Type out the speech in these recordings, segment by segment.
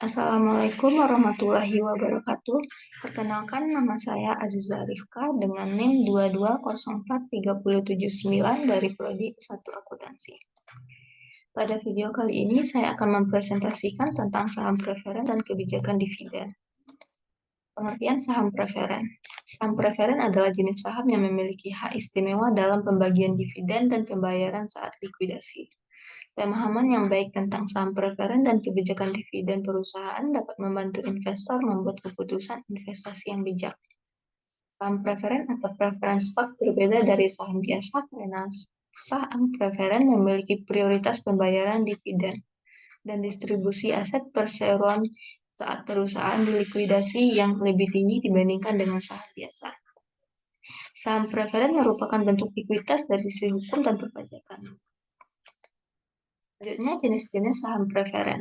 Assalamualaikum warahmatullahi wabarakatuh. Perkenalkan, nama saya Aziza Rifka dengan NIM 2204379 dari Prodi 1 Akuntansi. Pada video kali ini saya akan mempresentasikan tentang saham preferen dan kebijakan dividen. Pengertian saham preferen. Saham preferen adalah jenis saham yang memiliki hak istimewa dalam pembagian dividen dan pembayaran saat likuidasi. Pemahaman yang baik tentang saham preferen dan kebijakan dividen perusahaan dapat membantu investor membuat keputusan investasi yang bijak. Saham preferen atau preference stock berbeda dari saham biasa karena saham preferen memiliki prioritas pembayaran dividen dan distribusi aset perseroan saat perusahaan dilikuidasi yang lebih tinggi dibandingkan dengan saham biasa. Saham preferen merupakan bentuk ekuitas dari sisi hukum dan perpajakan. Selanjutnya, jenis-jenis saham preferen.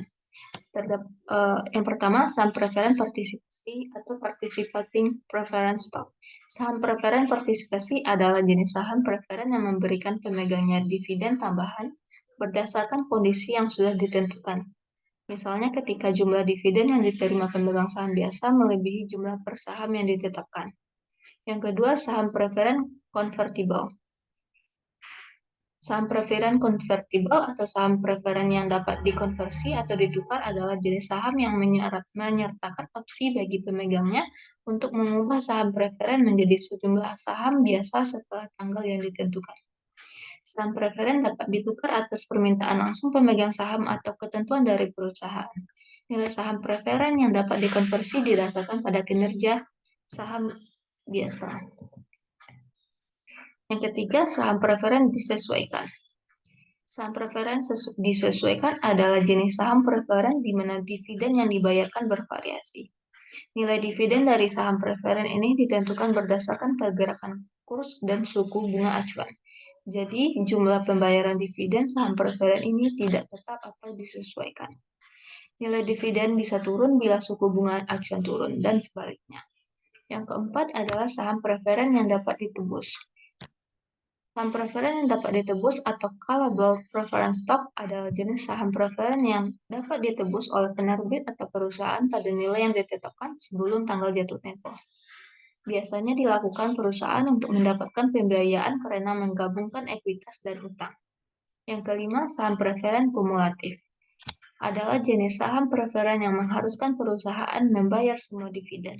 Yang pertama, saham preferen partisipasi atau participating preference stock. Saham preferen partisipasi adalah jenis saham preferen yang memberikan pemegangnya dividen tambahan berdasarkan kondisi yang sudah ditentukan. Misalnya ketika jumlah dividen yang diterima pemegang saham biasa melebihi jumlah per saham yang ditetapkan. Yang kedua, saham preferen convertible. Saham preferen convertible atau saham preferen yang dapat dikonversi atau ditukar adalah jenis saham yang menyertakan opsi bagi pemegangnya untuk mengubah saham preferen menjadi sejumlah saham biasa setelah tanggal yang ditentukan. Saham preferen dapat ditukar atas permintaan langsung pemegang saham atau ketentuan dari perusahaan. Nilai saham preferen yang dapat dikonversi didasarkan pada kinerja saham biasa. Yang ketiga, saham preferen disesuaikan. Saham preferen disesuaikan adalah jenis saham preferen di mana dividen yang dibayarkan bervariasi. Nilai dividen dari saham preferen ini ditentukan berdasarkan pergerakan kurs dan suku bunga acuan. Jadi, jumlah pembayaran dividen saham preferen ini tidak tetap atau disesuaikan. Nilai dividen bisa turun bila suku bunga acuan turun dan sebaliknya. Yang keempat adalah saham preferen yang dapat ditebus. Saham preferen yang dapat ditebus atau callable preference stock adalah jenis saham preferen yang dapat ditebus oleh penerbit atau perusahaan pada nilai yang ditetapkan sebelum tanggal jatuh tempo. Biasanya dilakukan perusahaan untuk mendapatkan pembiayaan karena menggabungkan ekuitas dan utang. Yang kelima, saham preferen kumulatif adalah jenis saham preferen yang mengharuskan perusahaan membayar semua dividen,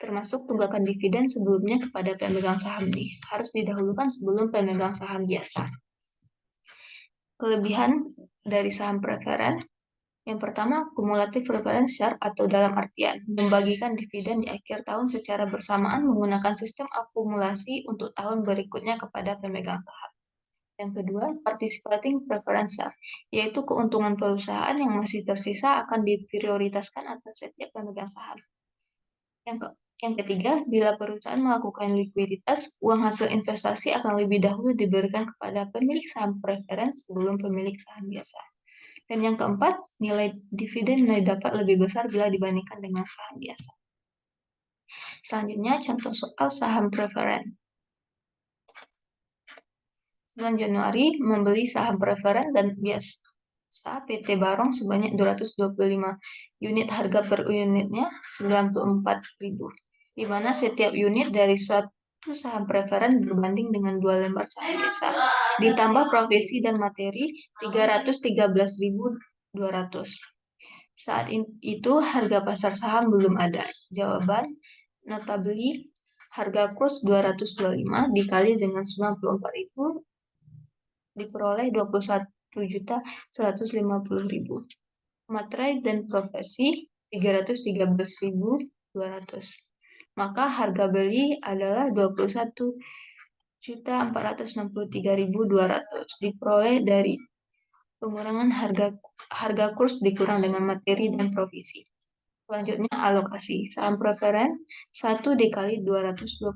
termasuk tunggakan dividen sebelumnya kepada pemegang saham ini, harus didahulukan sebelum pemegang saham biasa. Kelebihan dari saham preferen, yang pertama, kumulatif preference share atau dalam artian membagikan dividen di akhir tahun secara bersamaan menggunakan sistem akumulasi untuk tahun berikutnya kepada pemegang saham. Yang kedua, participating preference share, yaitu keuntungan perusahaan yang masih tersisa akan diprioritaskan atas setiap pemegang saham. Yang ketiga, bila perusahaan melakukan likuiditas, uang hasil investasi akan lebih dahulu diberikan kepada pemilik saham preferen sebelum pemilik saham biasa. Dan yang keempat, nilai dividen dapat lebih besar bila dibandingkan dengan saham biasa. Selanjutnya, contoh soal saham preferen. Bulan Januari membeli saham preferen dan biasa PT Barong sebanyak 225 unit, harga per unitnya 94.000, di mana setiap unit dari suatu saham preferen berbanding dengan 2 lembar saham biasa, ditambah provisi dan materi 313.200. Saat itu harga pasar saham belum ada. Jawaban, nota beli harga kurs 225 dikali dengan 94.000 diperoleh 21.150.000. Materai dan profesi 313.200. Maka harga beli adalah 21.463.200 diperoleh dari pengurangan harga kurs dikurang dengan materi dan provisi. Selanjutnya alokasi. Saham preferen 1 dikali 225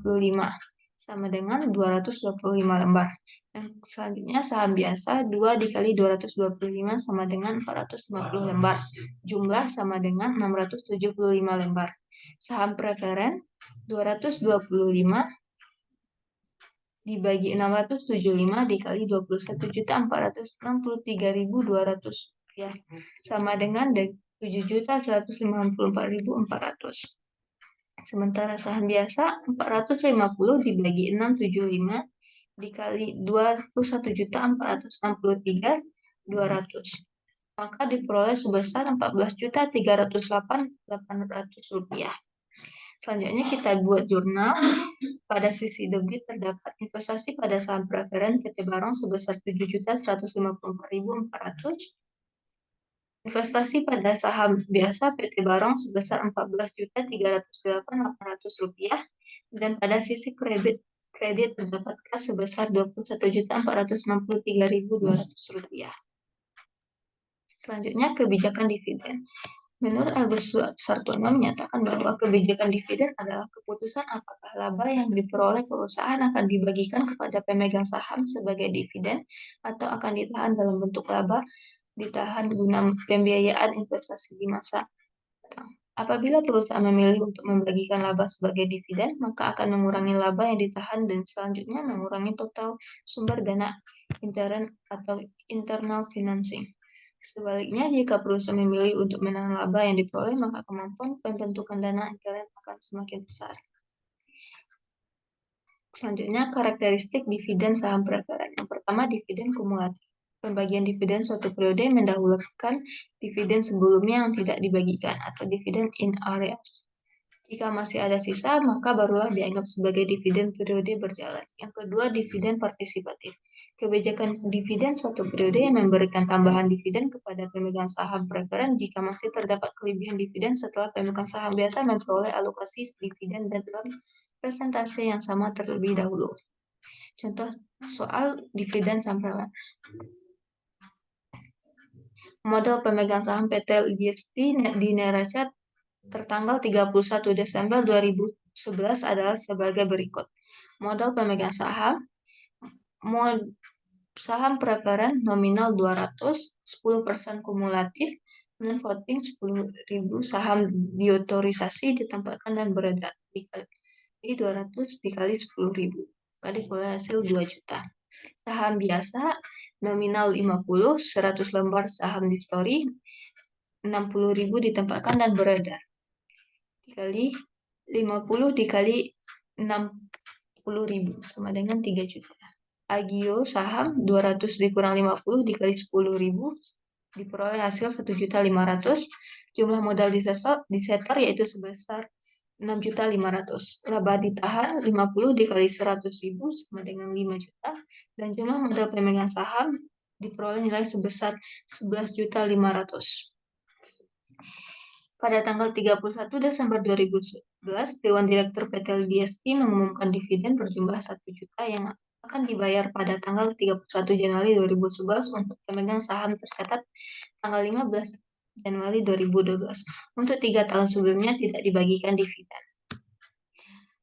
sama dengan 225 lembar. Yang selanjutnya saham biasa 2 dikali 225 sama dengan 450 lembar. Jumlah sama dengan 675 lembar. Saham preferen 225 dibagi 675 dikali 21.463.200 ya, sama dengan 7.154.400. Sementara saham biasa 450 dibagi 675 dikali 21.463.200. Maka diperoleh sebesar 14.308.800 rupiah. Selanjutnya kita buat jurnal. Pada sisi debit terdapat investasi pada saham preferen PT Barong sebesar 7.154.400. Investasi pada saham biasa PT Barong sebesar 14.308.800 rupiah. Dan pada sisi kredit terdapat kas sebesar 21.463.200 rupiah. Selanjutnya kebijakan dividen. Menurut Agus Sartono menyatakan bahwa kebijakan dividen adalah keputusan apakah laba yang diperoleh perusahaan akan dibagikan kepada pemegang saham sebagai dividen atau akan ditahan dalam bentuk laba ditahan guna pembiayaan investasi di masa datang. Apabila perusahaan memilih untuk membagikan laba sebagai dividen, maka akan mengurangi laba yang ditahan dan selanjutnya mengurangi total sumber dana intern atau internal financing. Sebaliknya, jika perusahaan memilih untuk menahan laba yang diperoleh, maka kemampuan pembentukan dana intern akan semakin besar. Selanjutnya, karakteristik dividen saham preferen. Yang pertama, dividen kumulatif. Pembagian dividen suatu periode mendahulukan dividen sebelumnya yang tidak dibagikan atau dividen in arrears. Jika masih ada sisa, maka barulah dianggap sebagai dividen periode berjalan. Yang kedua, dividen partisipatif. Kebijakan dividen suatu periode yang memberikan tambahan dividen kepada pemegang saham preferen jika masih terdapat kelebihan dividen setelah pemegang saham biasa memperoleh alokasi dividen dan dalam presentasi yang sama terlebih dahulu. Contoh soal dividen saham preferen. Modal pemegang saham PT LGST di neraca tertanggal 31 Desember 2011 adalah sebagai berikut. Modal pemegang saham, saham preferen nominal 200, 10% kumulatif, dan voting 10.000 saham diotorisasi ditempatkan dan beredar dikali 200 dikali 10.000. Maka diperoleh hasil 2 juta. Saham biasa nominal 50, 100 lembar saham di story, 60.000 ditempatkan dan beredar. Dikali 50 dikali 60.000 sama dengan 3 juta. Agio saham 200 dikurang 50 dikali 10.000 diperoleh hasil 1.500.000. Jumlah modal disetor yaitu sebesar 6.500.000. Laba ditahan 50 dikali 100.000 sama dengan 5 juta. Dan jumlah modal pemegang saham diperoleh nilai sebesar 11.500.000. Pada tanggal 31 Desember 2011, Dewan Direktur PT LGST mengumumkan dividen berjumlah 1 juta yang akan dibayar pada tanggal 31 Januari 2011 untuk pemegang saham tercatat tanggal 15 Januari 2012. Untuk 3 tahun sebelumnya tidak dibagikan dividen.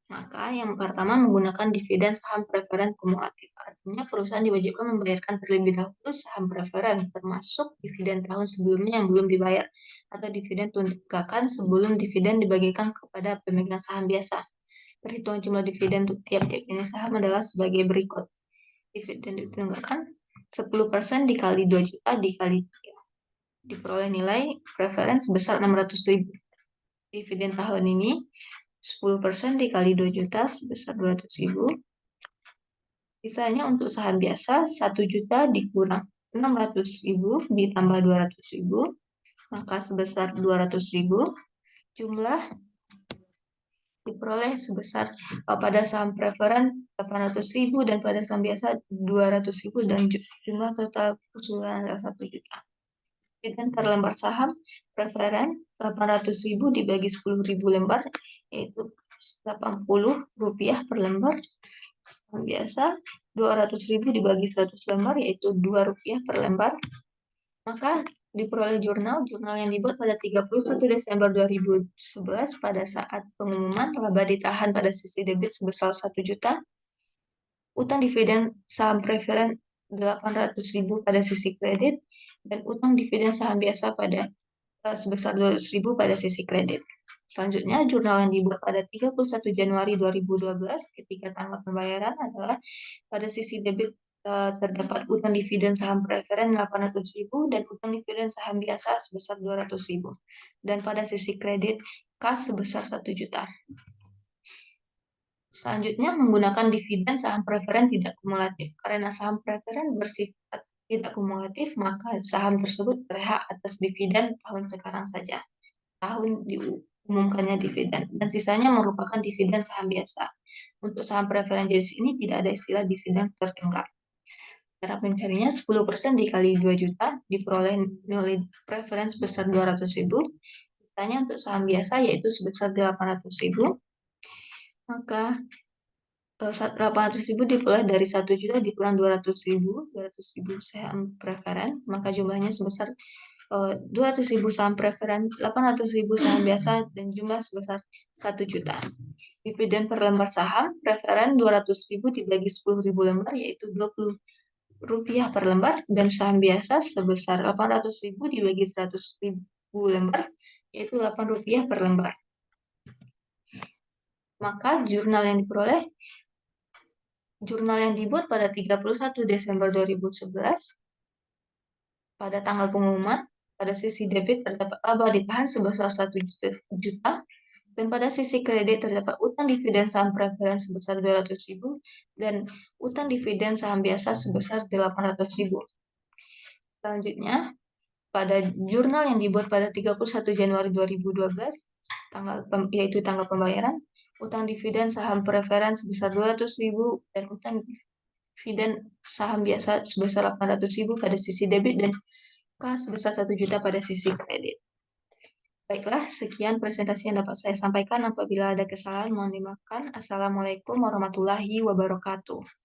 Maka yang pertama menggunakan dividen saham preferen kumulatif. Artinya perusahaan diwajibkan membayarkan terlebih dahulu saham preferen termasuk dividen tahun sebelumnya yang belum dibayar atau dividen tunggakan sebelum dividen dibagikan kepada pemegang saham biasa. Perhitungan jumlah dividen untuk tiap-tiap jenis saham adalah sebagai berikut. Dividen tunggakan 10% dikali 2 juta dikali 3. Diperoleh nilai preferen sebesar 600.000. Dividen tahun ini 10% dikali 2 juta sebesar 200.000. Sisanya untuk saham biasa 1 juta dikurang 600.000 ditambah 200.000, maka sebesar 200.000. Jumlah diperoleh sebesar pada saham preferen 800.000 dan pada saham biasa 200.000 dan jumlah total keseluruhan adalah 1 juta. Dividen per lembar saham preferen 800.000 dibagi 10.000 lembar yaitu 80 rupiah per lembar. Saham biasa 200.000 dibagi 100 lembar yaitu 2 rupiah per lembar. Maka diperoleh jurnal yang dibuat pada 31 Desember 2011 pada saat pengumuman laba ditahan pada sisi debit sebesar 1 juta. Utang dividen saham preferen 800.000 pada sisi kredit dan utang dividen saham biasa pada sebesar 200.000 pada sisi kredit. Selanjutnya, jurnal yang dibuat pada 31 Januari 2012 ketika tanggal pembayaran adalah pada sisi debit terdapat utang dividen saham preferen 800.000 dan utang dividen saham biasa sebesar 200.000. Dan pada sisi kredit kas sebesar 1 juta. Selanjutnya, menggunakan dividen saham preferen tidak kumulatif. Karena saham preferen bersifat tidak kumulatif, maka saham tersebut berhak atas dividen tahun sekarang saja. Tahun diumumkannya dividen. Dan sisanya merupakan dividen saham biasa. Untuk saham preferen jenis ini tidak ada istilah dividen tertunggal. Cara mencarinya 10% dikali 2 juta diperoleh nilai preferen sebesar 200.000. Sisanya untuk saham biasa yaitu sebesar 800.000. Maka 800.000 diperoleh dari 1 juta dikurang 200.000 saham preferen, maka jumlahnya sebesar 200.000 saham preferen, 800.000 saham biasa, dan jumlah sebesar 1 juta. Dividen per lembar saham preferen 200.000 dibagi 10.000 lembar yaitu 20 rupiah per lembar, dan saham biasa sebesar 800.000 dibagi 100.000 lembar yaitu 8 rupiah per lembar. Maka jurnal yang dibuat pada 31 Desember 2011 pada tanggal pengumuman, pada sisi debit terdapat laba ditahan sebesar 1 juta, dan pada sisi kredit terdapat utang dividen saham preferen sebesar 200.000 dan utang dividen saham biasa sebesar 800.000. Selanjutnya, pada jurnal yang dibuat pada 31 Januari 2012, yaitu tanggal pembayaran, utang dividen saham preferen sebesar 200.000 dan utang dividen saham biasa sebesar 800.000 pada sisi debit dan kas sebesar 1 juta pada sisi kredit. Baiklah, sekian presentasi yang dapat saya sampaikan. Apabila ada kesalahan, mohon dimaafkan. Assalamualaikum warahmatullahi wabarakatuh.